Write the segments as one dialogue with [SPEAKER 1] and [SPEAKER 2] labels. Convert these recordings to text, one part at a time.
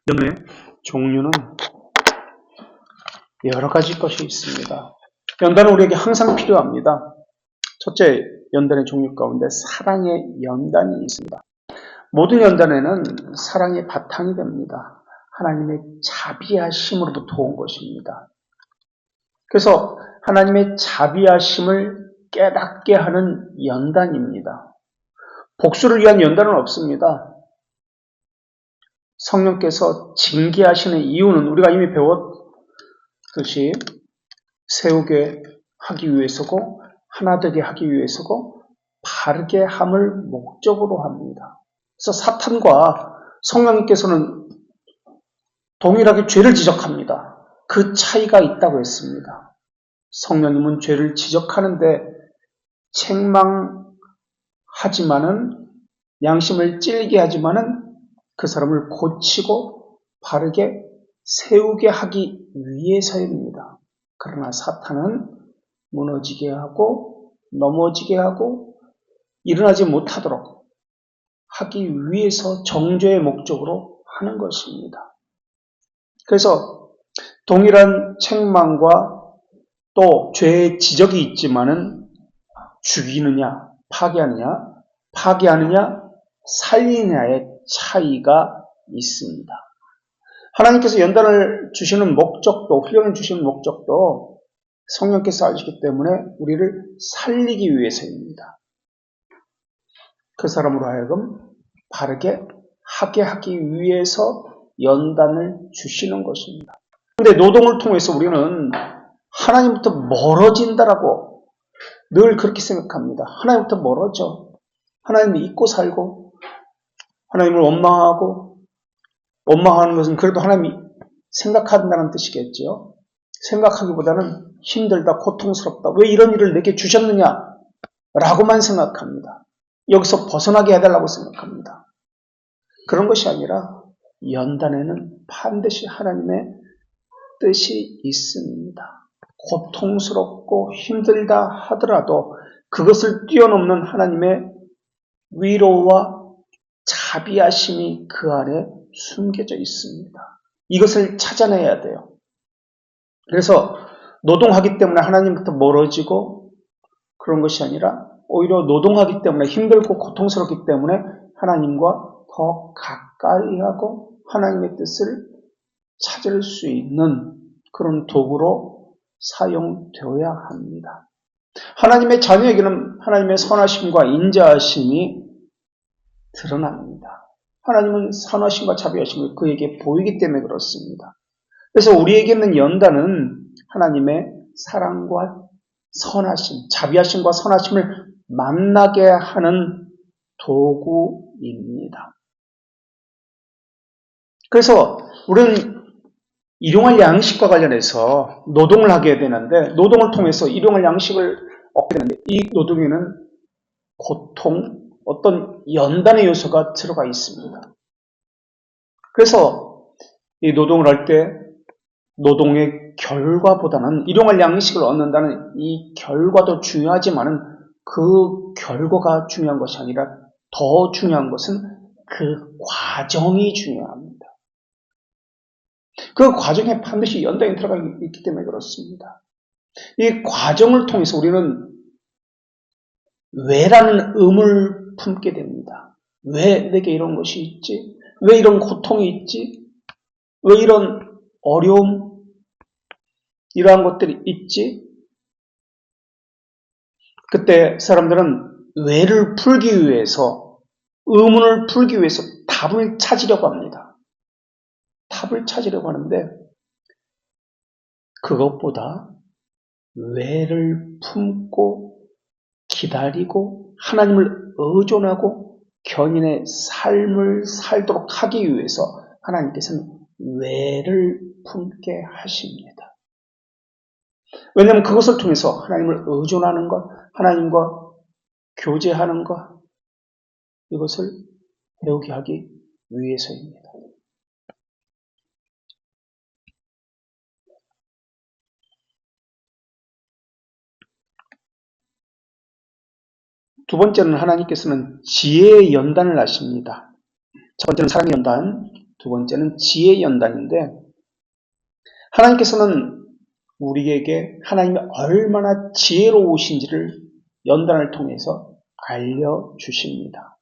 [SPEAKER 1] 연단의 종류는 여러 가지 것이 있습니다. 연단은 우리에게 항상 필요합니다. 첫째, 연단의 종류 가운데 사랑의 연단이 있습니다. 모든 연단에는 사랑의 바탕이 됩니다. 하나님의 자비하심으로부터 온 것입니다. 그래서 하나님의 자비하심을 깨닫게 하는 연단입니다. 복수를 위한 연단은 없습니다. 성령께서 징계하시는 이유는 우리가 이미 배웠듯이 세우게 하기 위해서고 하나 되게 하기 위해서고 바르게 함을 목적으로 합니다. 그래서 사탄과 성령님께서는 동일하게 죄를 지적합니다. 그 차이가 있다고 했습니다. 성령님은 죄를 지적하는데 책망하지만은 양심을 찔게 하지만은 그 사람을 고치고 바르게 세우게 하기 위해서입니다. 그러나 사탄은 무너지게 하고 넘어지게 하고 일어나지 못하도록 하기 위해서 정죄의 목적으로 하는 것입니다. 그래서 동일한 책망과 또 죄의 지적이 있지만은 죽이느냐, 파괴하느냐, 살리느냐의 차이가 있습니다. 하나님께서 연단을 주시는 목적도, 훈련을 주시는 목적도 성령께서 아시기 때문에 우리를 살리기 위해서입니다. 그 사람으로 하여금 바르게 하게 하기 위해서 연단을 주시는 것입니다. 그런데 노동을 통해서 우리는 하나님부터 멀어진다라고 늘 그렇게 생각합니다. 하나님부터 멀어져. 하나님을 잊고 살고 하나님을 원망하는 것은 그래도 하나님이 생각한다는 뜻이겠죠. 생각하기보다는 힘들다, 고통스럽다. 왜 이런 일을 내게 주셨느냐? 라고만 생각합니다. 여기서 벗어나게 해달라고 생각합니다. 그런 것이 아니라 연단에는 반드시 하나님의 뜻이 있습니다. 고통스럽고 힘들다 하더라도 그것을 뛰어넘는 하나님의 위로와 자비하심이 그 안에 숨겨져 있습니다. 이것을 찾아내야 돼요. 그래서 노동하기 때문에 하나님부터 멀어지고 그런 것이 아니라 오히려 노동하기 때문에 힘들고 고통스럽기 때문에 하나님과 더 가까이 하고 하나님의 뜻을 찾을 수 있는 그런 도구로 사용되어야 합니다. 하나님의 자녀에게는 하나님의 선하심과 인자하심이 드러납니다. 하나님은 선하심과 자비하심을 그에게 보이기 때문에 그렇습니다. 그래서 우리에게는 연단은 하나님의 사랑과 선하심, 자비하심과 선하심을 만나게 하는 도구입니다. 그래서 우리는 일용할 양식과 관련해서 노동을 하게 되는데 노동을 통해서 일용할 양식을 얻게 되는데 이 노동에는 고통, 어떤 연단의 요소가 들어가 있습니다. 그래서 이 노동을 할 때 노동의 결과보다는 일용할 양식을 얻는다는 이 결과도 중요하지만은 그 결과가 중요한 것이 아니라 더 중요한 것은 그 과정이 중요합니다. 그 과정에 반드시 연단이 들어가 있기 때문에 그렇습니다. 이 과정을 통해서 우리는 왜라는 의문을 품게 됩니다. 왜 내게 이런 것이 있지? 왜 이런 고통이 있지? 왜 이런 어려움, 이러한 것들이 있지? 그때 사람들은 왜를 풀기 위해서, 의문을 풀기 위해서 답을 찾으려고 합니다. 답을 찾으려고 하는데 그것보다 왜를 품고 기다리고 하나님을 의존하고 견인의 삶을 살도록 하기 위해서 하나님께서는 왜를 품게 하십니다. 왜냐하면 그것을 통해서 하나님을 의존하는 것, 하나님과 교제하는 것, 이것을 배우게 하기 위해서입니다. 두 번째는 하나님께서는 지혜의 연단을 하십니다. 첫 번째는 사랑의 연단, 두 번째는 지혜 연단인데, 하나님께서는 우리에게 하나님이 얼마나 지혜로우신지를 연단을 통해서 알려주십니다.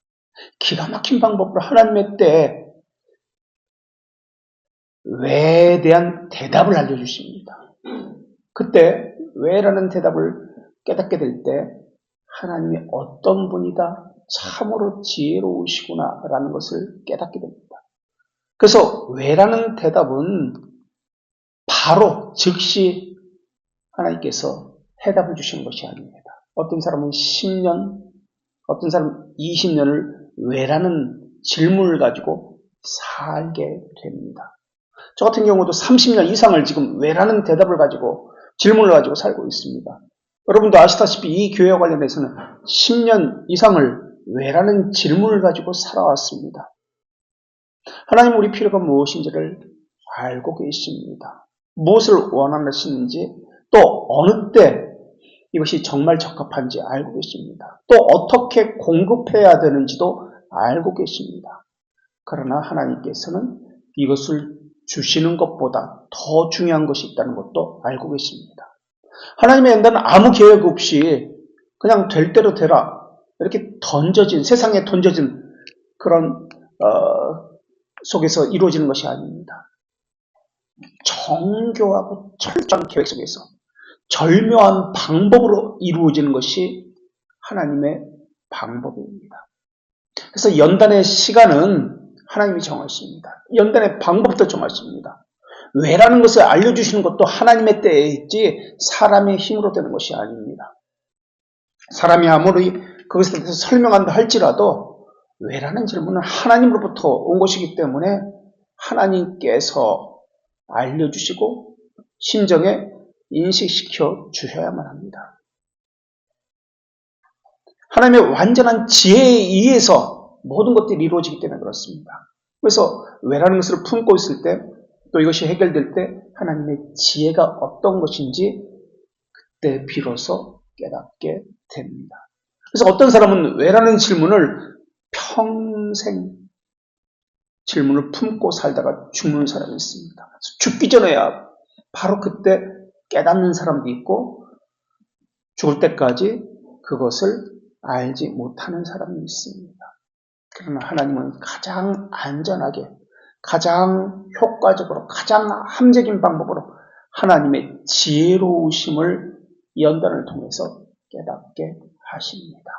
[SPEAKER 1] 기가 막힌 방법으로 하나님의 때에 왜에 대한 대답을 알려주십니다. 그때 왜라는 대답을 깨닫게 될 때 하나님이 어떤 분이다, 참으로 지혜로우시구나 라는 것을 깨닫게 됩니다. 그래서 왜라는 대답은 바로 즉시 하나님께서 해답을 주시는 것이 아닙니다. 어떤 사람은 10년, 어떤 사람은 20년을 왜라는 질문을 가지고 살게 됩니다. 저 같은 경우도 30년 이상을 지금 왜라는 대답을 가지고 질문을 가지고 살고 있습니다. 여러분도 아시다시피 이 교회와 관련해서는 10년 이상을 왜라는 질문을 가지고 살아왔습니다. 하나님 우리 필요가 무엇인지를 알고 계십니다. 무엇을 원하시는지 또 어느 때 이것이 정말 적합한지 알고 계십니다. 또 어떻게 공급해야 되는지도 알고 계십니다. 그러나 하나님께서는 이것을 주시는 것보다 더 중요한 것이 있다는 것도 알고 계십니다. 하나님의 연단은 아무 계획 없이 그냥 될 대로 되라 이렇게 세상에 던져진 그런 속에서 이루어지는 것이 아닙니다. 정교하고 철저한 계획 속에서 절묘한 방법으로 이루어지는 것이 하나님의 방법입니다. 그래서 연단의 시간은 하나님이 정하십니다. 연단의 방법도 정하십니다. 왜라는 것을 알려주시는 것도 하나님의 때에 있지 사람의 힘으로 되는 것이 아닙니다. 사람이 아무리 그것에 대해서 설명한다 할지라도 왜라는 질문은 하나님으로부터 온 것이기 때문에 하나님께서 알려주시고 심정에 인식시켜 주셔야만 합니다. 하나님의 완전한 지혜에 의해서 모든 것들이 이루어지기 때문에 그렇습니다. 그래서 왜라는 것을 품고 있을 때 또 이것이 해결될 때 하나님의 지혜가 어떤 것인지 그때 비로소 깨닫게 됩니다. 그래서 어떤 사람은 왜라는 질문을 평생 질문을 품고 살다가 죽는 사람이 있습니다. 죽기 전에야 바로 그때 깨닫는 사람도 있고 죽을 때까지 그것을 알지 못하는 사람이 있습니다. 그러나 하나님은 가장 안전하게, 가장 효과적으로, 가장 함적인 방법으로 하나님의 지혜로우심을 연단을 통해서 깨닫게 하십니다.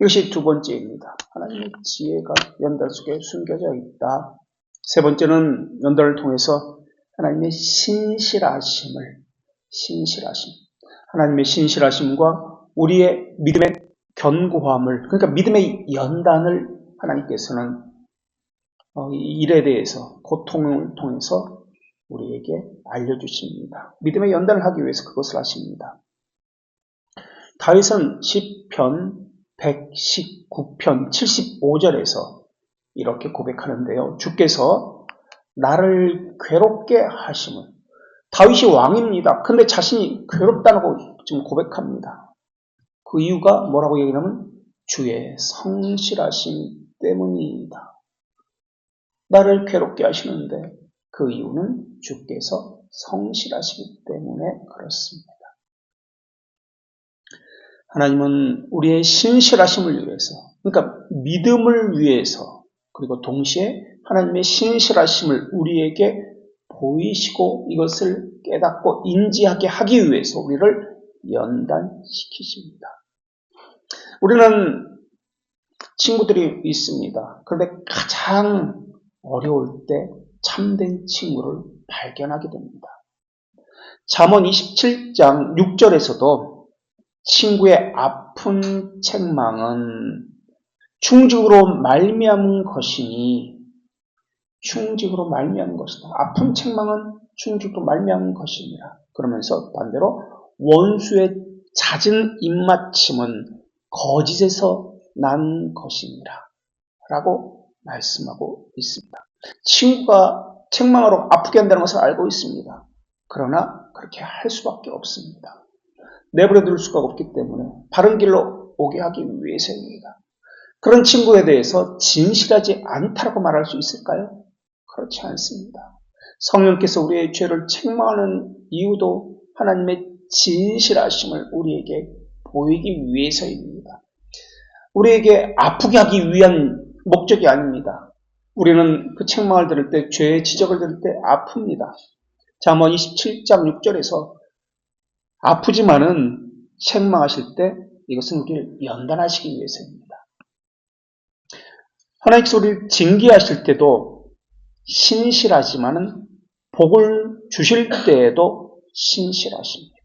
[SPEAKER 1] 이것이 두 번째입니다. 하나님의 지혜가 연단 속에 숨겨져 있다. 세 번째는 연단을 통해서 하나님의 신실하심, 하나님의 신실하심과 우리의 믿음의 견고함을, 그러니까 믿음의 연단을 하나님께서는 이 일에 대해서 고통을 통해서 우리에게 알려주십니다. 믿음의 연단을 하기 위해서 그것을 하십니다. 다윗은 시편 119편 75절에서 이렇게 고백하는데요. 주께서 나를 괴롭게 하심은, 다윗이 왕입니다. 근데 자신이 괴롭다고 지금 고백합니다. 그 이유가 뭐라고 얘기하면 주의 성실하심 때문이다. 나를 괴롭게 하시는데 그 이유는 주께서 성실하시기 때문에 그렇습니다. 하나님은 우리의 신실하심을 위해서, 그러니까 믿음을 위해서, 그리고 동시에 하나님의 신실하심을 우리에게 보이시고 이것을 깨닫고 인지하게 하기 위해서 우리를 연단시키십니다. 우리는 친구들이 있습니다. 그런데 가장 어려울 때 참된 친구를 발견하게 됩니다. 잠언 27장 6절에서도 친구의 아픈 책망은 충직으로 말미암은 것이니, 충직으로 말미암은 것이다. 아픈 책망은 충직으로 말미암은 것이니라. 그러면서 반대로 원수의 잦은 입맞춤은 거짓에서 난 것이니라 라고 말씀하고 있습니다. 친구가 책망으로 아프게 한다는 것을 알고 있습니다. 그러나 그렇게 할 수밖에 없습니다. 내버려 둘 수가 없기 때문에 바른 길로 오게 하기 위해서입니다. 그런 친구에 대해서 진실하지 않다고 말할 수 있을까요? 그렇지 않습니다. 성령께서 우리의 죄를 책망하는 이유도 하나님의 진실하심을 우리에게 보이기 위해서입니다. 우리에게 아프게 하기 위한 목적이 아닙니다. 우리는 그 책망을 들을 때, 죄의 지적을 들을 때 아픕니다. 잠언 27장 6절에서 아프지만은 책망하실 때 이것은 우리를 연단하시기 위해서입니다. 하나님께서 우리를 징계하실 때도 신실하지만은 복을 주실 때에도 신실하십니다.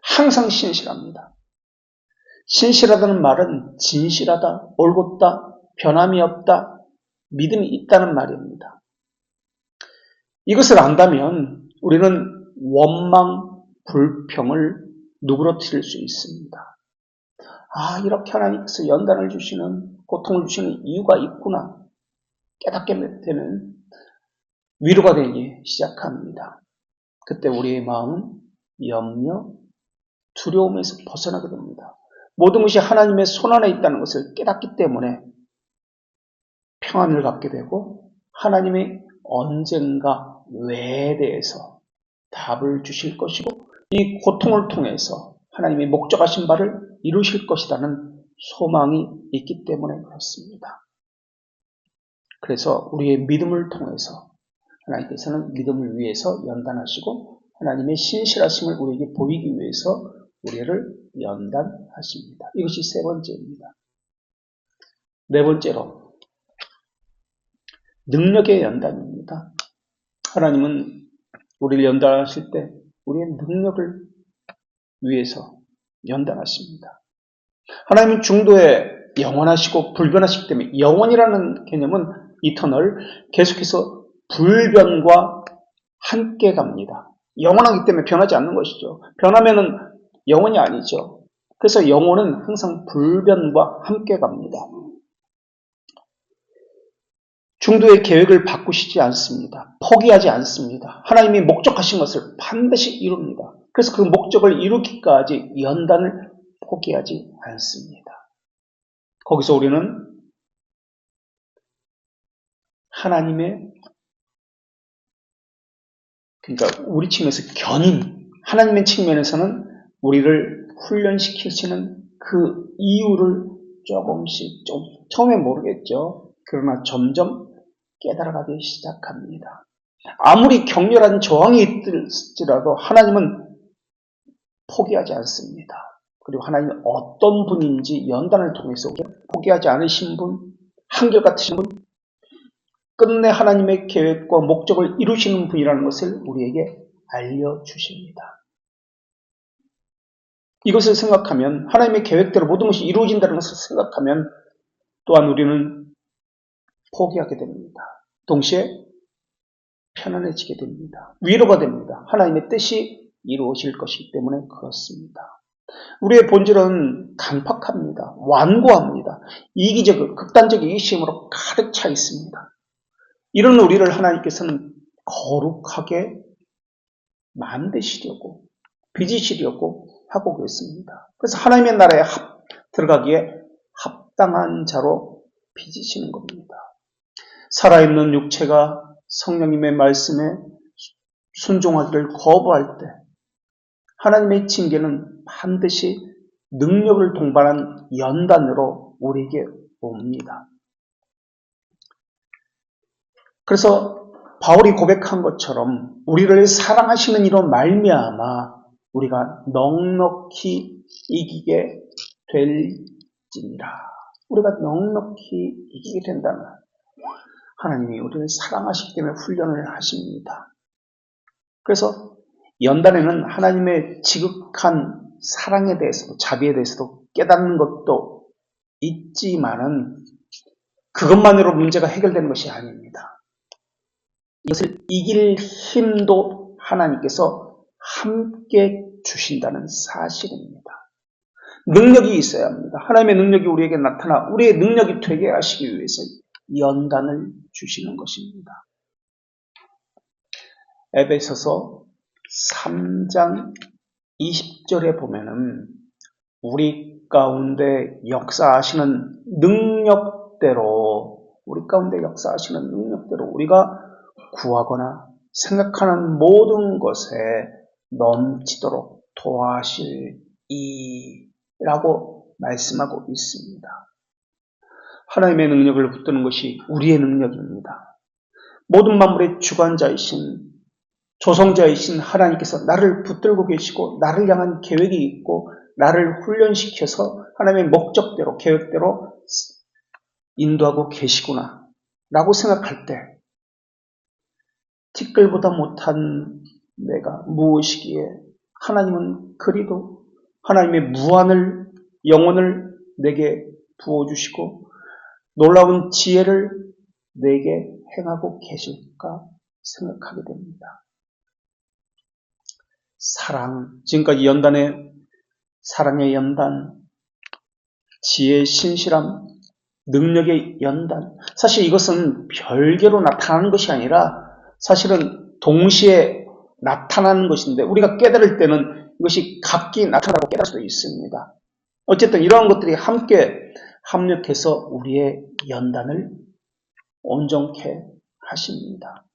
[SPEAKER 1] 항상 신실합니다. 신실하다는 말은 진실하다, 올곧다, 변함이 없다, 믿음이 있다는 말입니다. 이것을 안다면 우리는 원망, 불평을 누그러뜨릴 수 있습니다. 아, 이렇게 하나님께서 연단을 주시는, 고통을 주시는 이유가 있구나 깨닫게 되면 위로가 되기 시작합니다. 그때 우리의 마음은 염려, 두려움에서 벗어나게 됩니다. 모든 것이 하나님의 손안에 있다는 것을 깨닫기 때문에 평안을 갖게 되고 하나님의 언젠가 왜에 대해서 답을 주실 것이고 이 고통을 통해서 하나님의 목적하신 바를 이루실 것이라는 소망이 있기 때문에 그렇습니다. 그래서 우리의 믿음을 통해서 하나님께서는 믿음을 위해서 연단하시고 하나님의 신실하심을 우리에게 보이기 위해서 우리를 연단하십니다. 이것이 세 번째입니다. 네 번째로 능력의 연단입니다. 하나님은 우리를 연단하실 때 우리의 능력을 위해서 연단하십니다. 하나님은 중도에 영원하시고 불변하시기 때문에 영원이라는 개념은 이터널, 계속해서 불변과 함께 갑니다. 영원하기 때문에 변하지 않는 것이죠. 변하면은 영원이 아니죠. 그래서 영혼은 항상 불변과 함께 갑니다. 중도의 계획을 바꾸시지 않습니다. 포기하지 않습니다. 하나님이 목적하신 것을 반드시 이룹니다. 그래서 그 목적을 이루기까지 연단을 포기하지 않습니다. 거기서 우리는 하나님의, 그러니까 우리 측면에서 견인, 하나님의 측면에서는 우리를 훈련시키시는 그 이유를 조금씩, 처음에 모르겠죠. 그러나 점점 깨달아가기 시작합니다. 아무리 격렬한 저항이 있을지라도 하나님은 포기하지 않습니다. 그리고 하나님이 어떤 분인지 연단을 통해서 포기하지 않으신 분, 한결같으신 분, 끝내 하나님의 계획과 목적을 이루시는 분이라는 것을 우리에게 알려주십니다. 이것을 생각하면 하나님의 계획대로 모든 것이 이루어진다는 것을 생각하면 또한 우리는 포기하게 됩니다. 동시에 편안해지게 됩니다. 위로가 됩니다. 하나님의 뜻이 이루어질 것이기 때문에 그렇습니다. 우리의 본질은 강팍합니다. 완고합니다. 이기적, 극단적 이기심으로 가득 차 있습니다. 이런 우리를 하나님께서는 거룩하게 만드시려고, 빚으시려고 하고 계십니다. 그래서 하나님의 나라에 들어가기에 합당한 자로 빚으시는 겁니다. 살아있는 육체가 성령님의 말씀에 순종하기를 거부할 때 하나님의 징계는 반드시 능력을 동반한 연단으로 우리에게 옵니다. 그래서 바울이 고백한 것처럼 우리를 사랑하시는 이로 말미암아 우리가 넉넉히 이기게 될지니라. 우리가 넉넉히 이기게 된다면 하나님이 우리를 사랑하시기 때문에 훈련을 하십니다. 그래서 연단에는 하나님의 지극한 사랑에 대해서도 자비에 대해서도 깨닫는 것도 있지만은 그것만으로 문제가 해결되는 것이 아닙니다. 이것을 이길 힘도 하나님께서 함께 주신다는 사실입니다. 능력이 있어야 합니다. 하나님의 능력이 우리에게 나타나 우리의 능력이 되게 하시기 위해서 연단을 주시는 것입니다. 에베소서 3장 20절에 보면은 우리 가운데 역사하시는 능력대로, 우리가 구하거나 생각하는 모든 것에 넘치도록 도와실 이라고 말씀하고 있습니다. 하나님의 능력을 붙드는 것이 우리의 능력입니다. 모든 만물의 주관자이신, 조성자이신 하나님께서 나를 붙들고 계시고 나를 향한 계획이 있고 나를 훈련시켜서 하나님의 목적대로, 계획대로 인도하고 계시구나 라고 생각할 때 티끌보다 못한 내가 무엇이기에 하나님은 그리도 하나님의 무한을, 영혼을 내게 부어주시고 놀라운 지혜를 내게 행하고 계실까 생각하게 됩니다. 사랑, 지금까지 사랑의 연단, 지혜의 신실함, 능력의 연단, 사실 이것은 별개로 나타나는 것이 아니라 사실은 동시에 나타나는 것인데 우리가 깨달을 때는 이것이 각기 나타나고 깨달을 수도 있습니다. 어쨌든 이러한 것들이 함께 합력해서 우리의 연단을 온전케 하십니다.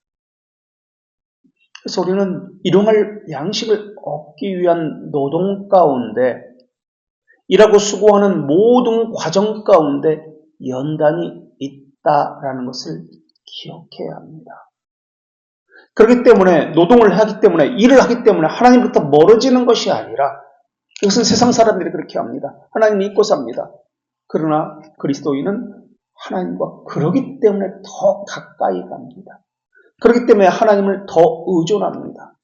[SPEAKER 1] 그래서 우리는 일용할 양식을 얻기 위한 노동 가운데, 일하고 수고하는 모든 과정 가운데 연단이 있다라는 것을 기억해야 합니다. 그렇기 때문에 노동을 하기 때문에, 일을 하기 때문에 하나님부터 멀어지는 것이 아니라, 이것은 세상 사람들이 그렇게 합니다. 하나님 믿고 삽니다. 그러나 그리스도인은 하나님과 그러기 때문에 더 가까이 갑니다. 그렇기 때문에 하나님을 더 의존합니다.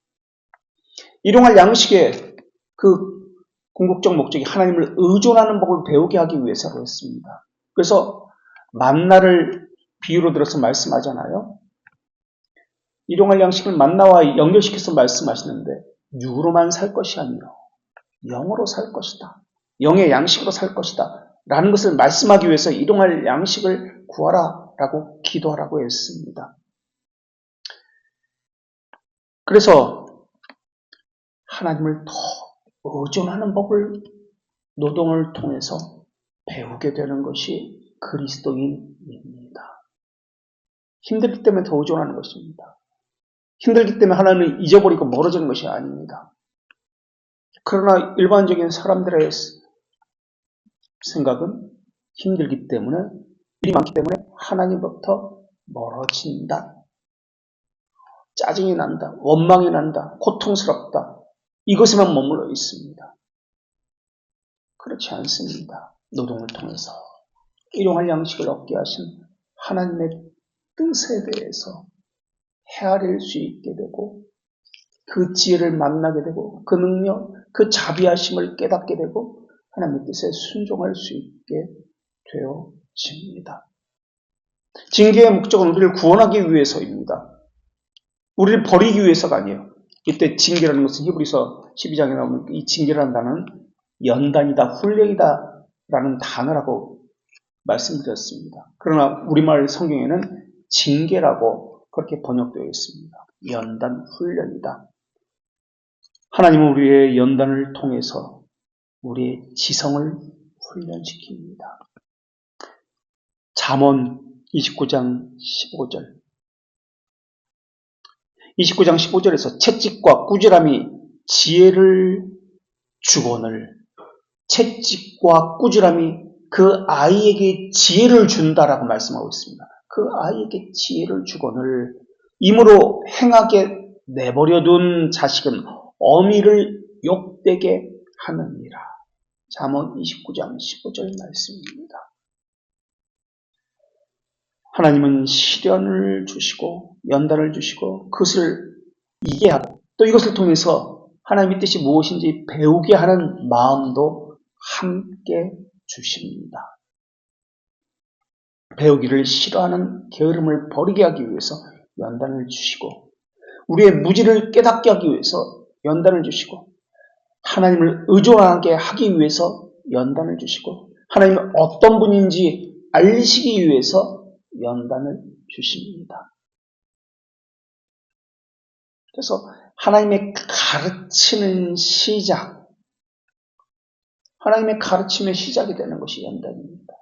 [SPEAKER 1] 일용할 양식의 그 궁극적 목적이 하나님을 의존하는 법을 배우게 하기 위해서로 했습니다. 그래서 만나를 비유로 들어서 말씀하잖아요. 일용할 양식을 만나와 연결시켜서 말씀하시는데 육으로만 살 것이 아니라 영으로 살 것이다. 영의 양식으로 살 것이다. 라는 것을 말씀하기 위해서 일용할 양식을 구하라 라고 기도하라고 했습니다. 그래서 하나님을 더 의존하는 법을 노동을 통해서 배우게 되는 것이 그리스도인입니다. 힘들기 때문에 더 의존하는 것입니다. 힘들기 때문에 하나님을 잊어버리고 멀어지는 것이 아닙니다. 그러나 일반적인 사람들의 생각은 힘들기 때문에, 일이 많기 때문에 하나님부터 멀어진다. 짜증이 난다. 원망이 난다. 고통스럽다. 이것에만 머물러 있습니다. 그렇지 않습니다. 노동을 통해서 일용할 양식을 얻게 하신 하나님의 뜻에 대해서 헤아릴 수 있게 되고 그 지혜를 만나게 되고 그 능력, 그 자비하심을 깨닫게 되고 하나님의 뜻에 순종할 수 있게 되어집니다. 징계의 목적은 우리를 구원하기 위해서입니다. 우리를 버리기 위해서가 아니에요. 이때 징계라는 것은 히브리서 12장에 나오는 이 징계라는 단어는 연단이다, 훈련이다 라는 단어라고 말씀드렸습니다. 그러나 우리말 성경에는 징계라고 그렇게 번역되어 있습니다. 연단, 훈련이다. 하나님은 우리의 연단을 통해서 우리의 지성을 훈련시킵니다. 잠언 29장 15절 29장 15절에서 채찍과 꾸지람이 지혜를 주거늘, 채찍과 꾸지람이 그 아이에게 지혜를 준다라고 말씀하고 있습니다. 그 아이에게 지혜를 주거늘, 이므로 행하게 내버려둔 자식은 어미를 욕되게 하느니라. 잠언 29장 15절 말씀입니다. 하나님은 시련을 주시고 연단을 주시고 그것을 이해하고 또 이것을 통해서 하나님의 뜻이 무엇인지 배우게 하는 마음도 함께 주십니다. 배우기를 싫어하는 게으름을 버리게 하기 위해서 연단을 주시고 우리의 무지를 깨닫게 하기 위해서 연단을 주시고 하나님을 의존하게 하기 위해서 연단을 주시고 하나님이 어떤 분인지 알리시기 위해서 연단을 주십니다. 그래서 하나님의 가르치는 시작, 하나님의 가르침의 시작이 되는 것이 연단입니다.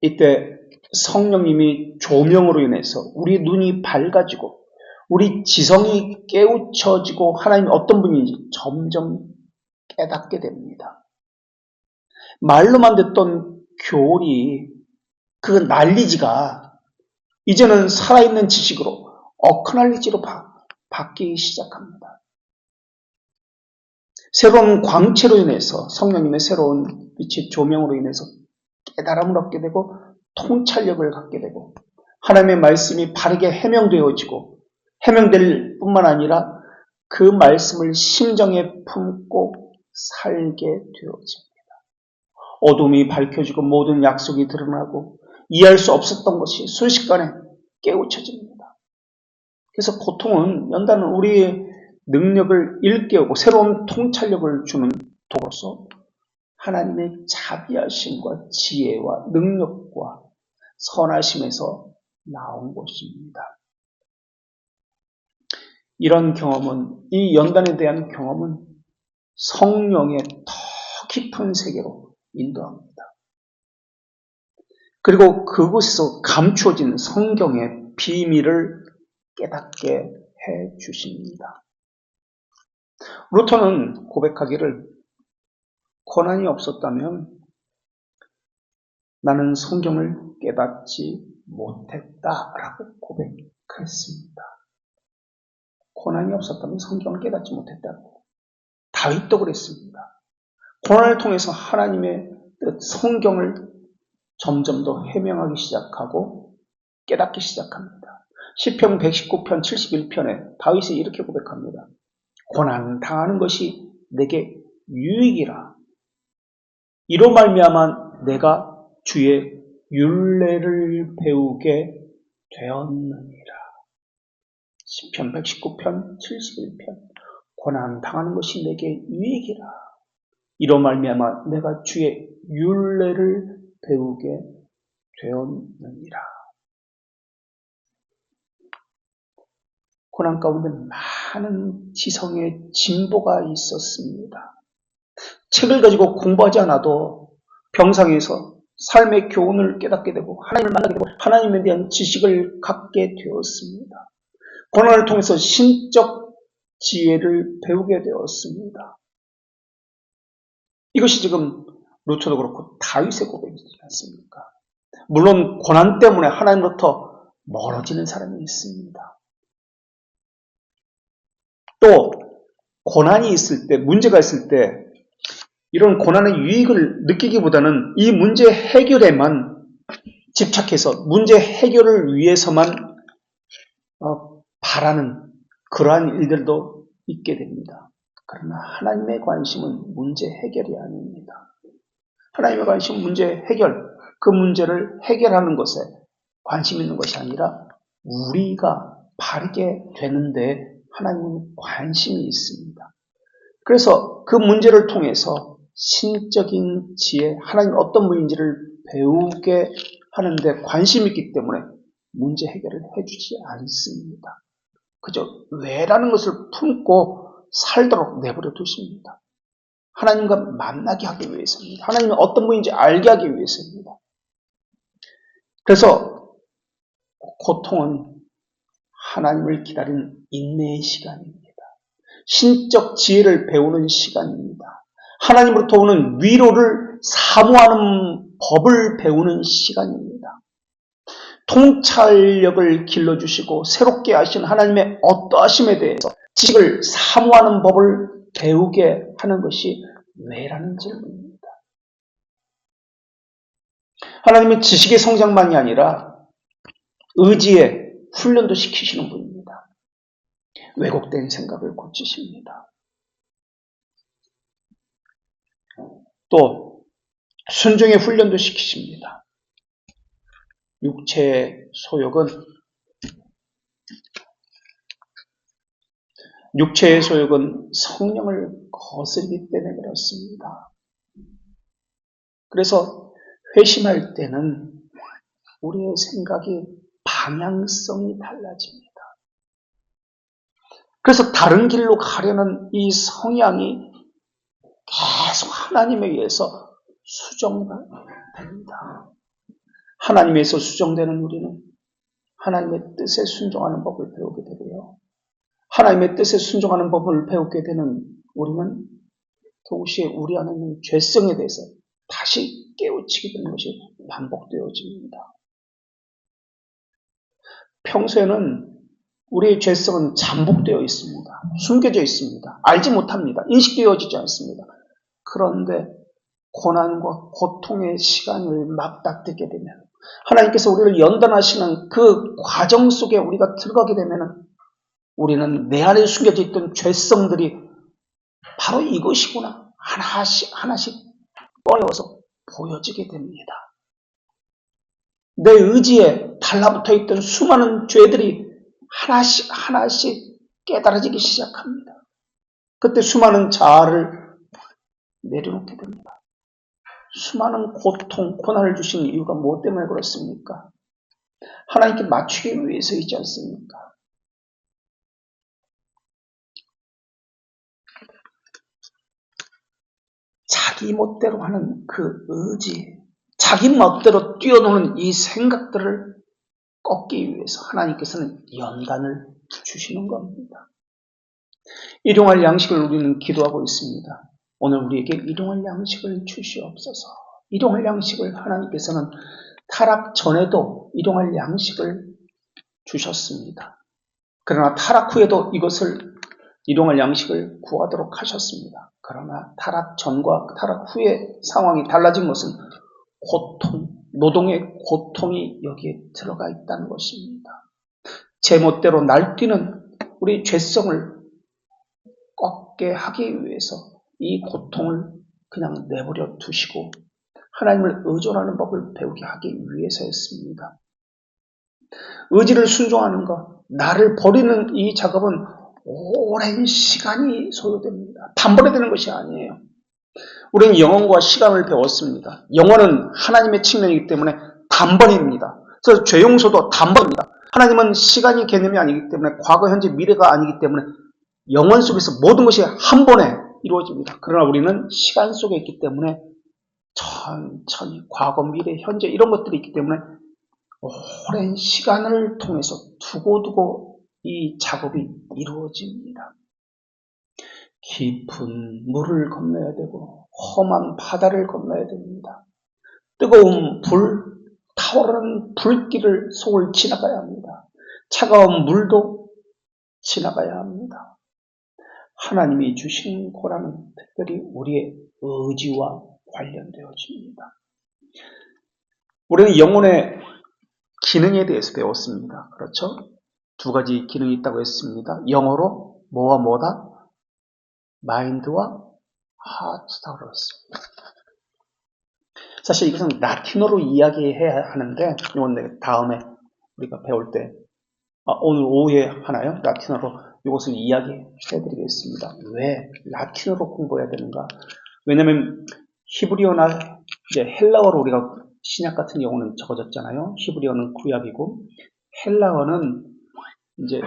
[SPEAKER 1] 이때 성령님이 조명으로 인해서 우리 눈이 밝아지고 우리 지성이 깨우쳐지고 하나님이 어떤 분인지 점점 깨닫게 됩니다. 말로만 듣던 교리, 그 난리지가 이제는 살아있는 지식으로 어크날리지로 바뀌기 시작합니다. 새로운 광채로 인해서 성령님의 새로운 빛의 조명으로 인해서 깨달음을 얻게 되고 통찰력을 갖게 되고 하나님의 말씀이 바르게 해명되어지고 해명될 뿐만 아니라 그 말씀을 심정에 품고 살게 되어집니다. 어둠이 밝혀지고 모든 약속이 드러나고 이해할 수 없었던 것이 순식간에 깨우쳐집니다. 그래서 고통은 연단은 우리의 능력을 일깨우고 새로운 통찰력을 주는 도로서 하나님의 자비하심과 지혜와 능력과 선하심에서 나온 것입니다. 이런 경험은, 이 연단에 대한 경험은 성령의 더 깊은 세계로 인도합니다. 그리고 그곳에서 감추어진 성경의 비밀을 깨닫게 해 주십니다. 루터는 고백하기를 고난이 없었다면 나는 성경을 깨닫지 못했다라고 고백했습니다. 고난이 없었다면 성경을 깨닫지 못했다고. 다윗도 그랬습니다. 고난을 통해서 하나님의 뜻, 성경을 점점 더 해명하기 시작하고 깨닫기 시작합니다. 시편 119편 71편에 다윗이 이렇게 고백합니다. 고난 당하는 것이 내게 유익이라. 이로 말미암아 내가 주의 율례를 배우게 되었느니라. 시편 119편 71편. 고난 당하는 것이 내게 유익이라. 이로 말미암아 내가 주의 율례를 배우게 되었느니라. 고난 가운데 많은 지성의 진보가 있었습니다. 책을 가지고 공부하지 않아도 병상에서 삶의 교훈을 깨닫게 되고 하나님을 만나게 되고 하나님에 대한 지식을 갖게 되었습니다. 고난을 통해서 신적 지혜를 배우게 되었습니다. 이것이 지금 루터도 그렇고 다윗의 고백이지 않습니까? 물론 고난 때문에 하나님으로부터 멀어지는 사람이 있습니다. 또 고난이 있을 때, 문제가 있을 때 이런 고난의 유익을 느끼기보다는 이 문제 해결에만 집착해서 문제 해결을 위해서만 바라는 그러한 일들도 있게 됩니다. 그러나 하나님의 관심은 문제 해결이 아닙니다. 하나님의 관심은 문제 해결, 그 문제를 해결하는 것에 관심 있는 것이 아니라 우리가 바르게 되는데 하나님은 관심이 있습니다. 그래서 그 문제를 통해서 신적인 지혜, 하나님 어떤 분인지를 배우게 하는데 관심이 있기 때문에 문제 해결을 해주지 않습니다. 그저 왜라는 것을 품고 살도록 내버려 두십니다. 하나님과 만나게 하기 위해서입니다. 하나님이 어떤 분인지 알게 하기 위해서입니다. 그래서 고통은 하나님을 기다리는 인내의 시간입니다. 신적 지혜를 배우는 시간입니다. 하나님으로부터 오는 위로를 사모하는 법을 배우는 시간입니다. 통찰력을 길러주시고 새롭게 하신 하나님의 어떠하심에 대해서 지식을 사모하는 법을 배우게 하는 것이 왜라는 질문입니다. 하나님은 지식의 성장만이 아니라 의지의 훈련도 시키시는 분입니다. 왜곡된 생각을 고치십니다. 또 순종의 훈련도 시키십니다. 육체의 소욕은 성령을 거스르기 때문에 그렇습니다. 그래서 회심할 때는 우리의 생각이 방향성이 달라집니다. 그래서 다른 길로 가려는 이 성향이 하나님에 의해서 수정됩니다. 하나님에 의해서 수정되는 우리는 하나님의 뜻에 순종하는 법을 배우게 되고요. 하나님의 뜻에 순종하는 법을 배우게 되는 우리는 동시에 우리 안에 있는 죄성에 대해서 다시 깨우치게 되는 것이 반복되어집니다. 평소에는 우리의 죄성은 잠복되어 있습니다. 숨겨져 있습니다. 알지 못합니다. 인식되어지지 않습니다. 그런데 고난과 고통의 시간을 맞닥뜨게 되면 하나님께서 우리를 연단하시는 그 과정 속에 우리가 들어가게 되면 우리는 내 안에 숨겨져 있던 죄성들이 바로 이것이구나 하나씩 꺼내어서 보여지게 됩니다. 내 의지에 달라붙어 있던 수많은 죄들이 하나씩 깨달아지기 시작합니다. 그때 수많은 자아를 내려놓게 됩니다. 수많은 고통, 고난을 주신 이유가 무엇 때문에 그렇습니까? 하나님께 맞추기 위해서이지 않습니까? 자기 멋대로 하는 그 의지, 자기 멋대로 뛰어노는 이 생각들을 꺾기 위해서 하나님께서는 연단을 주시는 겁니다. 일용할 양식을 우리는 기도하고 있습니다. 오늘 우리에게 일용할 양식을 주시옵소서. 일용할 양식을 하나님께서는 타락 전에도 일용할 양식을 주셨습니다. 그러나 타락 후에도 이것을 일용할 양식을 구하도록 하셨습니다. 그러나 타락 전과 타락 후의 상황이 달라진 것은 고통, 노동의 고통이 여기에 들어가 있다는 것입니다. 제 멋대로 날뛰는 우리 죄성을 꺾게 하기 위해서 이 고통을 그냥 내버려 두시고 하나님을 의존하는 법을 배우게 하기 위해서였습니다. 의지를 순종하는 것, 나를 버리는 이 작업은 오랜 시간이 소요됩니다. 단번에 되는 것이 아니에요. 우리는 영혼과 시간을 배웠습니다. 영혼은 하나님의 측면이기 때문에 단번입니다. 그래서 죄 용서도 단번입니다. 하나님은 시간이 개념이 아니기 때문에 과거, 현재, 미래가 아니기 때문에 영혼 속에서 모든 것이 한 번에 이루어집니다. 그러나 우리는 시간 속에 있기 때문에 천천히 과거, 미래, 현재 이런 것들이 있기 때문에 오랜 시간을 통해서 두고두고 이 작업이 이루어집니다. 깊은 물을 건너야 되고 험한 바다를 건너야 됩니다. 뜨거운 불, 타오르는 불길을 속을 지나가야 합니다. 차가운 물도 지나가야 합니다. 하나님이 주신 고난은 특별히 우리의 의지와 관련되어집니다. 우리는 영혼의 기능에 대해서 배웠습니다. 그렇죠? 두 가지 기능이 있다고 했습니다. 영어로 뭐와 뭐다? 마인드와 하트다 그랬습니다. 사실 이것은 라틴어로 이야기해야 하는데 이건 다음에 우리가 배울 때 오늘 오후에 하나요? 라틴어로 이것을 이야기해드리겠습니다. 왜 라틴어로 공부해야 되는가? 왜냐하면 히브리어나 이제 헬라어로 우리가 신약 같은 경우는 적어졌잖아요. 히브리어는 구약이고 헬라어는 이제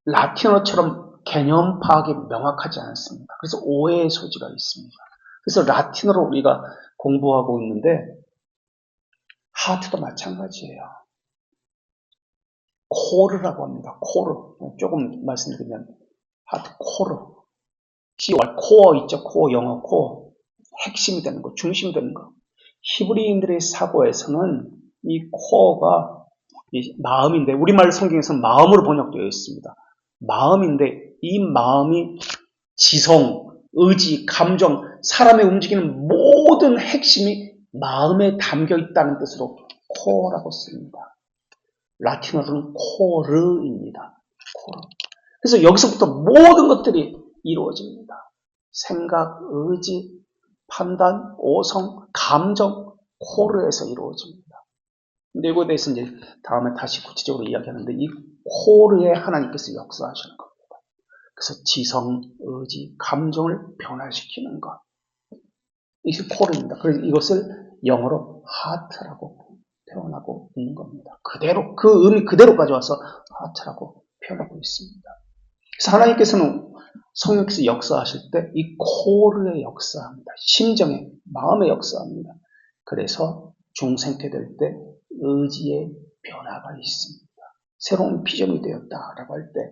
[SPEAKER 1] 라틴어처럼 개념 파악이 명확하지 않습니다. 그래서 오해의 소지가 있습니다. 그래서 라틴어로 우리가 공부하고 있는데 하트도 마찬가지예요. 코르라고 합니다. 코르. 조금 말씀드리면 하트 코르. 코어 있죠. 코어 영어 코어. 핵심이 되는 거, 중심이 되는 거. 히브리인들의 사고에서는 이 코어가 이 마음인데 우리말 성경에서는 마음으로 번역되어 있습니다. 마음인데 이 마음이 지성, 의지, 감정, 사람의 움직이는 모든 핵심이 마음에 담겨 있다는 뜻으로 코어라고 씁니다. 라틴어로는 코르입니다. 코르. 그래서 여기서부터 모든 것들이 이루어집니다. 생각, 의지, 판단, 오성, 감정, 코르에서 이루어집니다. 근데 이거에 대해서 이제 다음에 다시 구체적으로 이야기하는데 이 코르에 하나님께서 역사하시는 겁니다. 그래서 지성, 의지, 감정을 변화시키는 것. 이것이 코르입니다. 그래서 이것을 영어로 하트라고 표현하고 있는 겁니다. 그대로, 그 의미 그대로 가져와서 하트라고 표현하고 있습니다. 그래서 하나님께서는 성령께서 역사하실 때 이 코르에 역사합니다. 심정에, 마음에 역사합니다. 그래서 중생태 될 때 의지의 변화가 있습니다. 새로운 비전이 되었다라고 할 때,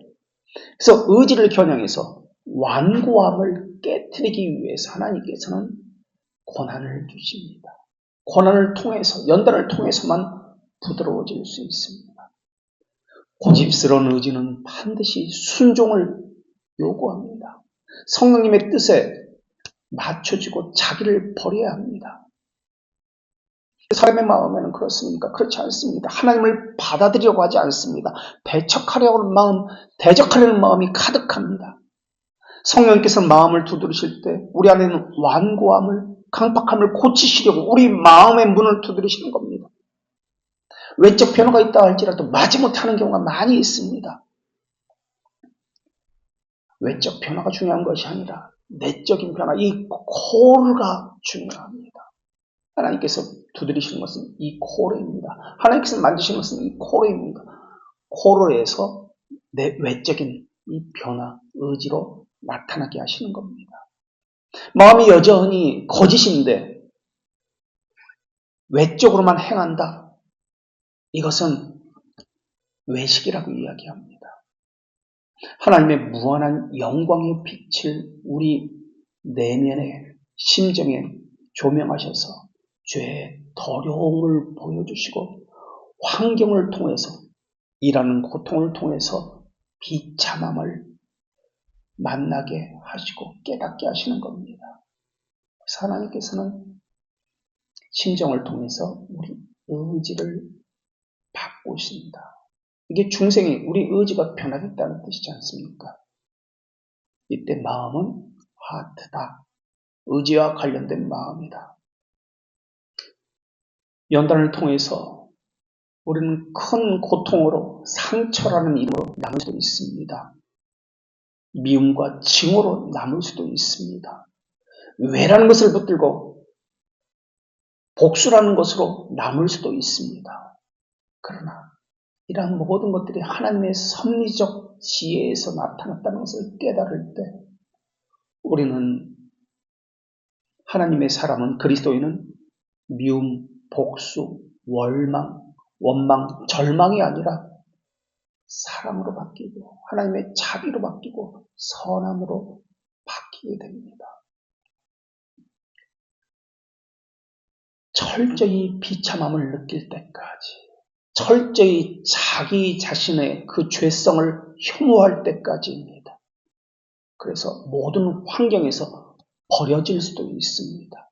[SPEAKER 1] 그래서 의지를 겨냥해서 완고함을 깨트리기 위해서 하나님께서는 고난을 주십니다. 고난을 통해서, 연단을 통해서만 부드러워질 수 있습니다. 고집스러운 의지는 반드시 순종을 요구합니다. 성령님의 뜻에 맞춰지고 자기를 버려야 합니다. 사람의 마음에는 그렇습니까? 그렇지 않습니다. 하나님을 받아들이려고 하지 않습니다. 대적하려는 마음이 가득합니다. 성령께서 마음을 두드리실 때 우리 안에는 완고함을, 강팍함을 고치시려고 우리 마음의 문을 두드리시는 겁니다. 외적 변화가 있다 할지라도 마지못하는 경우가 많이 있습니다. 외적 변화가 중요한 것이 아니라 내적인 변화, 이 코르가 중요합니다. 하나님께서 두드리시는 것은 이 코르입니다. 하나님께서 만드시는 것은 이 코르입니다. 코르에서 내 외적인 이 변화, 의지로 나타나게 하시는 겁니다. 마음이 여전히 거짓인데 외적으로만 행한다. 이것은 외식이라고 이야기합니다. 하나님의 무한한 영광의 빛을 우리 내면의 심정에 조명하셔서 죄의 더러움을 보여주시고 환경을 통해서, 일하는 고통을 통해서 비참함을 만나게 하시고 깨닫게 하시는 겁니다. 그래서 하나님께서는 심정을 통해서 우리 의지를 바꾸십니다. 이게 중생이 우리 의지가 변화됐다는 뜻이지 않습니까? 이때 마음은 하트다. 의지와 관련된 마음이다. 연단을 통해서 우리는 큰 고통으로 상처라는 이름으로 남을 수도 있습니다. 미움과 징후로 남을 수도 있습니다. 왜라는 것을 붙들고 복수라는 것으로 남을 수도 있습니다. 그러나 이러한 모든 것들이 하나님의 섭리적 지혜에서 나타났다는 것을 깨달을 때 우리는, 하나님의 사람은, 그리스도인은 미움, 복수, 원망, 절망이 아니라 사랑으로 바뀌고 하나님의 자비로 바뀌고 선함으로 바뀌게 됩니다. 철저히 비참함을 느낄 때까지, 철저히 자기 자신의 그 죄성을 혐오할 때까지입니다. 그래서 모든 환경에서 버려질 수도 있습니다.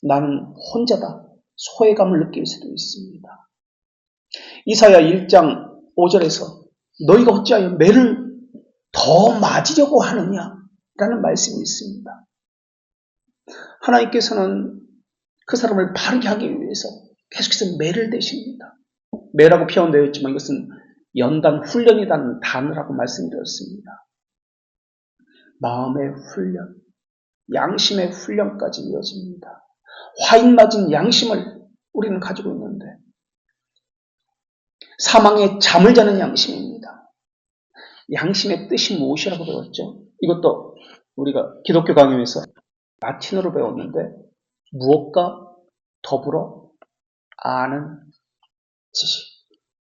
[SPEAKER 1] 나는 혼자다. 소외감을 느낄 수도 있습니다. 이사야 1장 5절에서 너희가 어찌하여 매를 더 맞으려고 하느냐? 라는 말씀이 있습니다. 하나님께서는 그 사람을 바르게 하기 위해서 계속해서 매를 대십니다. 매라고 표현되어 있지만 이것은 연단 훈련이라는 단어라고 말씀드렸습니다. 마음의 훈련, 양심의 훈련까지 이어집니다. 화인 맞은 양심을 우리는 가지고 있는데 사망의 잠을 자는 양심입니다. 양심의 뜻이 무엇이라고 배웠죠? 이것도 우리가 기독교 강의에서 라틴어로 배웠는데 무엇과 더불어 아는 지식,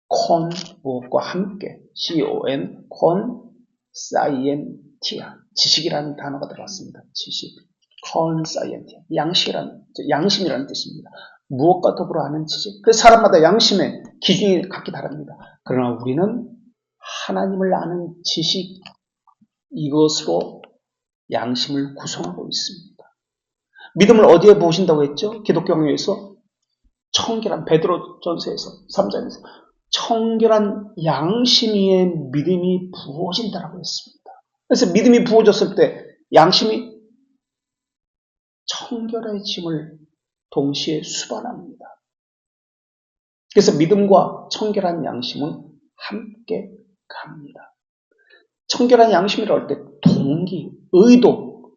[SPEAKER 1] 콘 무엇과 함께, con, 콘 사이엔티아, 지식이라는 단어가 들어갔습니다. 지식, 콘 사이엔티아, 양심이라는 뜻입니다. 무엇과 더불어 아는 지식. 그래서 사람마다 양심의 기준이 각기 다릅니다. 그러나 우리는 하나님을 아는 지식, 이것으로 양심을 구성하고 있습니다. 믿음을 어디에 보신다고 했죠? 기독교 강요에서 청결한, 베드로전서에서 3장에서 청결한 양심 위에 믿음이 부어진다라고 했습니다. 그래서 믿음이 부어졌을 때 양심이 청결해짐을 동시에 수반합니다. 그래서 믿음과 청결한 양심은 함께 갑니다. 청결한 양심이라고 할 때 동기, 의도,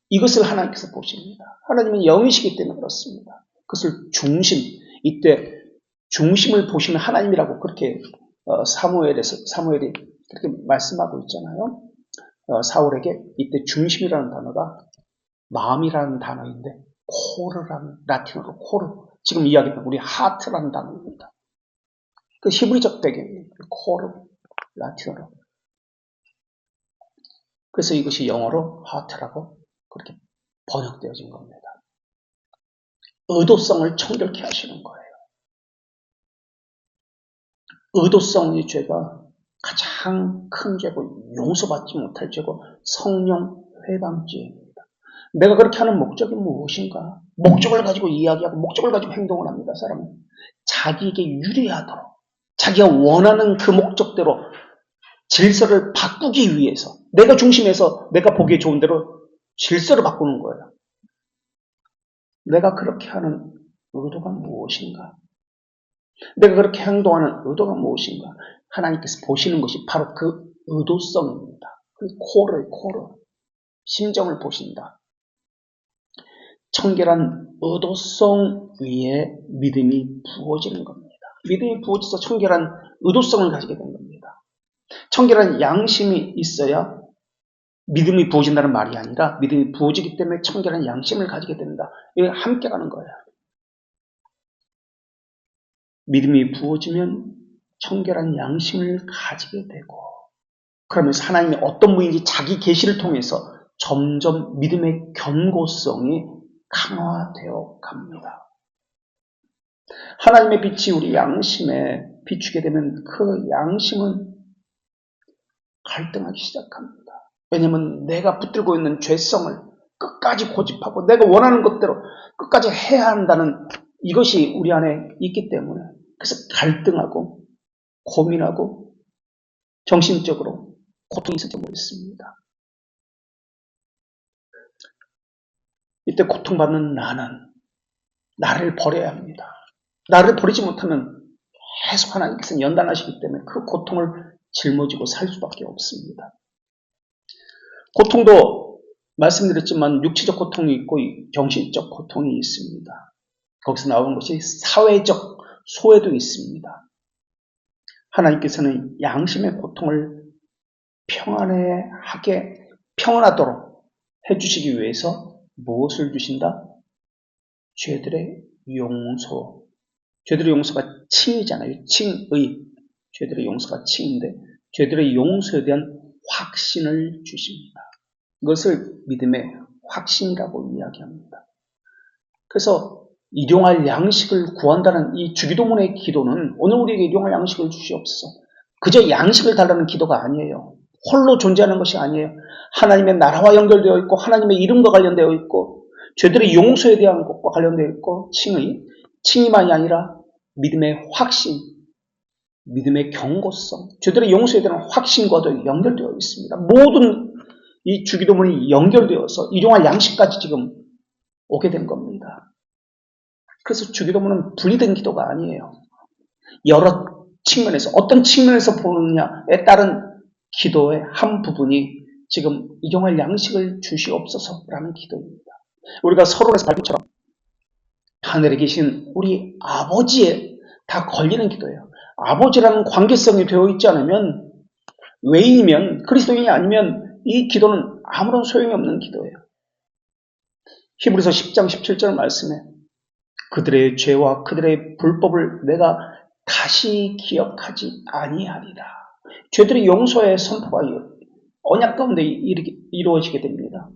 [SPEAKER 1] 이것을 하나님께서 보십니다. 하나님은 영이시기 때문에 그렇습니다. 그것을 중심, 이때 중심을 보시는 하나님이라고 그렇게 사무엘이 그렇게 말씀하고 있잖아요. 사울에게 이때 중심이라는 단어가 마음이라는 단어인데 코르라는 라틴어로 코르, 지금 이야기했던 우리 하트라는 단어입니다. 그 히브리적 배경이에요. 코르, 라틴어로. 그래서 이것이 영어로 하트라고 그렇게 번역되어진 겁니다. 의도성을 청결케 하시는 거예요. 의도성의 죄가 가장 큰 죄고 용서받지 못할 죄고 성령 회방죄입니다. 내가 그렇게 하는 목적이 무엇인가? 목적을 가지고 이야기하고 목적을 가지고 행동을 합니다. 사람은 자기에게 유리하도록 자기가 원하는 그 목적대로 질서를 바꾸기 위해서 내가 중심에서 내가 보기에 좋은 대로 질서를 바꾸는 거예요. 내가 그렇게 하는 의도가 무엇인가? 내가 그렇게 행동하는 의도가 무엇인가? 하나님께서 보시는 것이 바로 그 의도성입니다. 그 코르, 심정을 보신다. 청결한 의도성 위에 믿음이 부어지는 겁니다. 믿음이 부어져서 청결한 의도성을 가지게 된 겁니다. 청결한 양심이 있어야 믿음이 부어진다는 말이 아니라 믿음이 부어지기 때문에 청결한 양심을 가지게 된다. 이게 함께 가는 거예요. 믿음이 부어지면 청결한 양심을 가지게 되고 그러면서 하나님이 어떤 분인지 자기 계시를 통해서 점점 믿음의 견고성이 강화되어 갑니다. 하나님의 빛이 우리 양심에 비추게 되면 그 양심은 갈등하기 시작합니다. 왜냐하면 내가 붙들고 있는 죄성을 끝까지 고집하고 내가 원하는 것대로 끝까지 해야 한다는 이것이 우리 안에 있기 때문에 그래서 갈등하고 고민하고 정신적으로 고통이 있을지 모르겠습니다. 이때 고통받는 나를 버려야 합니다. 나를 버리지 못하면 계속 하나님께서는 연단하시기 때문에 그 고통을 짊어지고 살 수밖에 없습니다. 고통도 말씀드렸지만 육체적 고통이 있고 정신적 고통이 있습니다. 거기서 나오는 것이 사회적 소외도 있습니다. 하나님께서는 양심의 고통을 평안하도록 해주시기 위해서 무엇을 주신다? 죄들의 용서. 죄들의 용서가 칭이잖아요. 칭의. 죄들의 용서가 칭인데 죄들의 용서에 대한 확신을 주십니다. 이것을 믿음의 확신이라고 이야기합니다. 그래서 일용할 양식을 구한다는 이 주기도문의 기도는 오늘 우리에게 일용할 양식을 주시옵소서. 그저 양식을 달라는 기도가 아니에요. 홀로 존재하는 것이 아니에요. 하나님의 나라와 연결되어 있고 하나님의 이름과 관련되어 있고 죄들의 용서에 대한 것과 관련되어 있고 칭의만이 아니라 믿음의 확신, 믿음의 경고성, 죄들의 용서에 대한 확신과도 연결되어 있습니다. 모든 이 주기도문이 연결되어서 일용할 양식까지 지금 오게 된 겁니다. 그래서 주기도문은 분리된 기도가 아니에요. 여러 측면에서 어떤 측면에서 보느냐에 따른 기도의 한 부분이 지금 일용할 양식을 주시옵소서라는 기도입니다. 우리가 서론에서 발표처럼 하늘에 계신 우리 아버지에 다 걸리는 기도예요. 아버지라는 관계성이 되어 있지 않으면 외인이면 그리스도인이 아니면 이 기도는 아무런 소용이 없는 기도예요. 히브리서 10장 17절 말씀에 그들의 죄와 그들의 불법을 내가 다시 기억하지 아니하리라. 죄들의 용서의 선포가 언약 가운데 이루어지게 됩니다.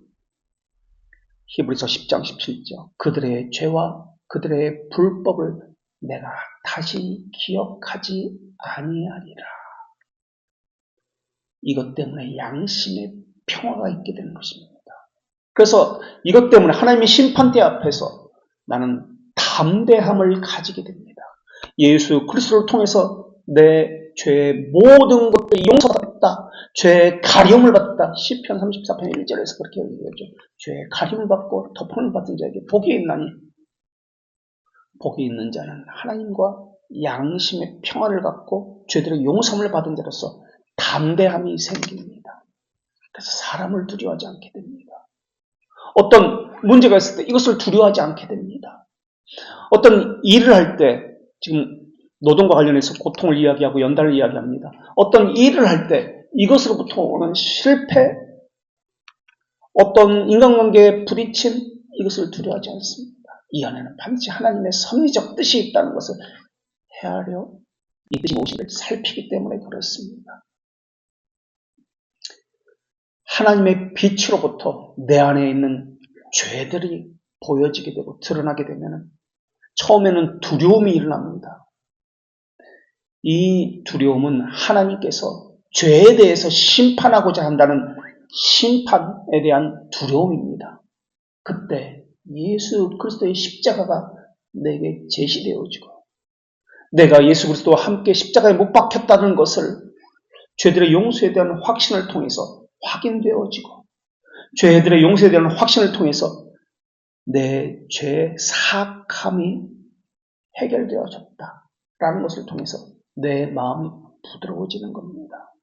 [SPEAKER 1] 히브리서 10장 17절 그들의 죄와 그들의 불법을 내가 다시 기억하지 아니하리라. 이것 때문에 양심의 평화가 있게 되는 것입니다. 그래서 이것 때문에 하나님의 심판대 앞에서 나는 담대함을 가지게 됩니다. 예수 그리스도를 통해서 내 죄의 모든 것들이 용서받았다. 죄의 가림을 받았다. 시편 34편 1절에서 그렇게 얘기하죠. 죄의 가림을 받고 덮음을 받은 자에게 복이 있나니 복이 있는 자는 하나님과 양심의 평안을 갖고 죄들의 용서를 받은 자로서 담대함이 생깁니다. 그래서 사람을 두려워하지 않게 됩니다. 어떤 문제가 있을 때 이것을 두려워하지 않게 됩니다. 어떤 일을 할 때 지금 노동과 관련해서 고통을 이야기하고 연단을 이야기합니다. 어떤 일을 할 때 이것으로부터 오는 실패, 어떤 인간관계에 부딪힌 이것을 두려워하지 않습니다. 이 안에는 반드시 하나님의 섭리적 뜻이 있다는 것을 헤아려 이 뜻이 무엇인가를 살피기 때문에 그렇습니다. 하나님의 빛으로부터 내 안에 있는 죄들이 보여지게 되고 드러나게 되면 처음에는 두려움이 일어납니다. 이 두려움은 하나님께서 죄에 대해서 심판하고자 한다는 심판에 대한 두려움입니다. 그때 예수 그리스도의 십자가가 내게 제시되어지고 내가 예수 그리스도와 함께 십자가에 못 박혔다는 것을 죄들의 용서에 대한 확신을 통해서 확인되어지고 죄들의 용서에 대한 확신을 통해서 내 죄의 사악함이 해결되어졌다라는 것을 통해서 내 마음이 부드러워지는 겁니다.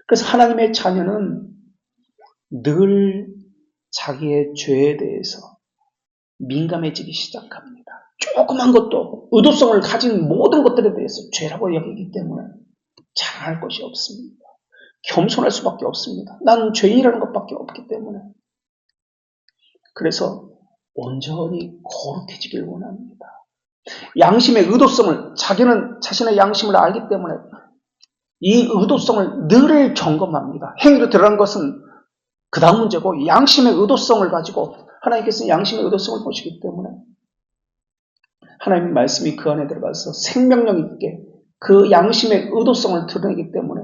[SPEAKER 1] 그래서 하나님의 자녀는 늘 자기의 죄에 대해서 민감해지기 시작합니다. 조그만 것도 의도성을 가진 모든 것들에 대해서 죄라고 여기기 때문에 자랑할 것이 없습니다. 겸손할 수밖에 없습니다. 나는 죄인이라는 것밖에 없기 때문에. 그래서 온전히 거룩해지길 원합니다. 양심의 의도성을, 자기는 자신의 양심을 알기 때문에 이 의도성을 늘 점검합니다. 행위로 드러난 것은 그 다음 문제고 양심의 의도성을 가지고 하나님께서 양심의 의도성을 보시기 때문에 하나님의 말씀이 그 안에 들어가서 생명력 있게 그 양심의 의도성을 드러내기 때문에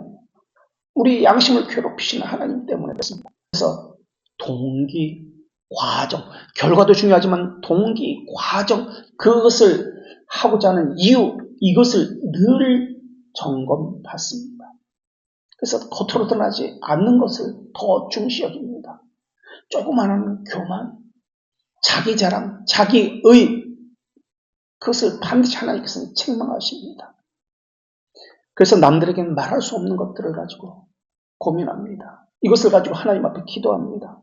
[SPEAKER 1] 우리 양심을 괴롭히시는 하나님 때문에 그렇습니다. 그래서 동기, 과정, 결과도 중요하지만 동기, 과정, 그것을 하고자 하는 이유, 이것을 늘 점검받습니다. 그래서 겉으로 드러나지 않는 것을 더 중시 여깁니다. 조그마한 교만, 자기 자랑, 자기의, 그것을 반드시 하나님께서는 책망하십니다. 그래서 남들에게는 말할 수 없는 것들을 가지고 고민합니다. 이것을 가지고 하나님 앞에 기도합니다.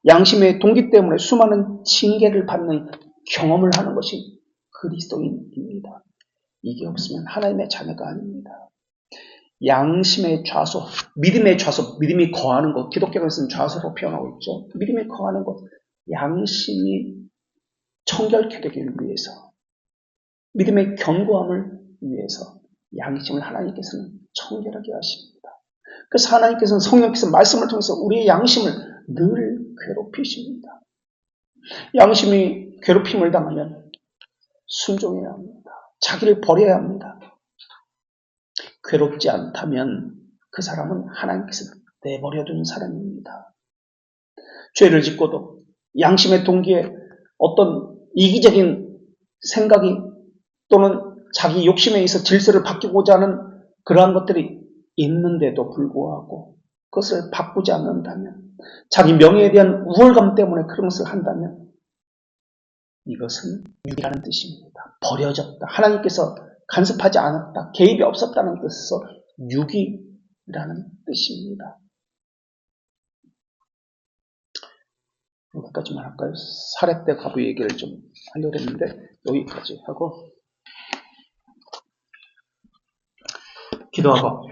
[SPEAKER 1] 양심의 동기 때문에 수많은 징계를 받는 경험을 하는 것이 그리스도인입니다. 이게 없으면 하나님의 자녀가 아닙니다. 양심의 좌소, 믿음의 좌소, 믿음이 거하는 것, 기독교에서는 좌소로 표현하고 있죠. 믿음이 거하는 것, 양심이 청결케 되기 위해서, 믿음의 견고함을 위해서 양심을 하나님께서는 청결하게 하십니다. 그래서 하나님께서는 성령께서 말씀을 통해서 우리의 양심을 늘 괴롭히십니다. 양심이 괴롭힘을 당하면 순종해야 합니다. 자기를 버려야 합니다. 괴롭지 않다면 그 사람은 하나님께서 내버려둔 사람입니다. 죄를 짓고도 양심의 동기에 어떤 이기적인 생각이 또는 자기 욕심에 의해서 질서를 바꾸고자 하는 그러한 것들이 있는데도 불구하고 그것을 바꾸지 않는다면 자기 명예에 대한 우월감 때문에 그런 것을 한다면 이것은 육이라는 뜻입니다. 버려졌다. 하나님께서 간섭하지 않았다. 개입이 없었다는 뜻에서 육이라는 뜻입니다. 여기까지만 할까요? 사렙대 과부 얘기를 좀 하려고 했는데 여기까지 하고 기도하고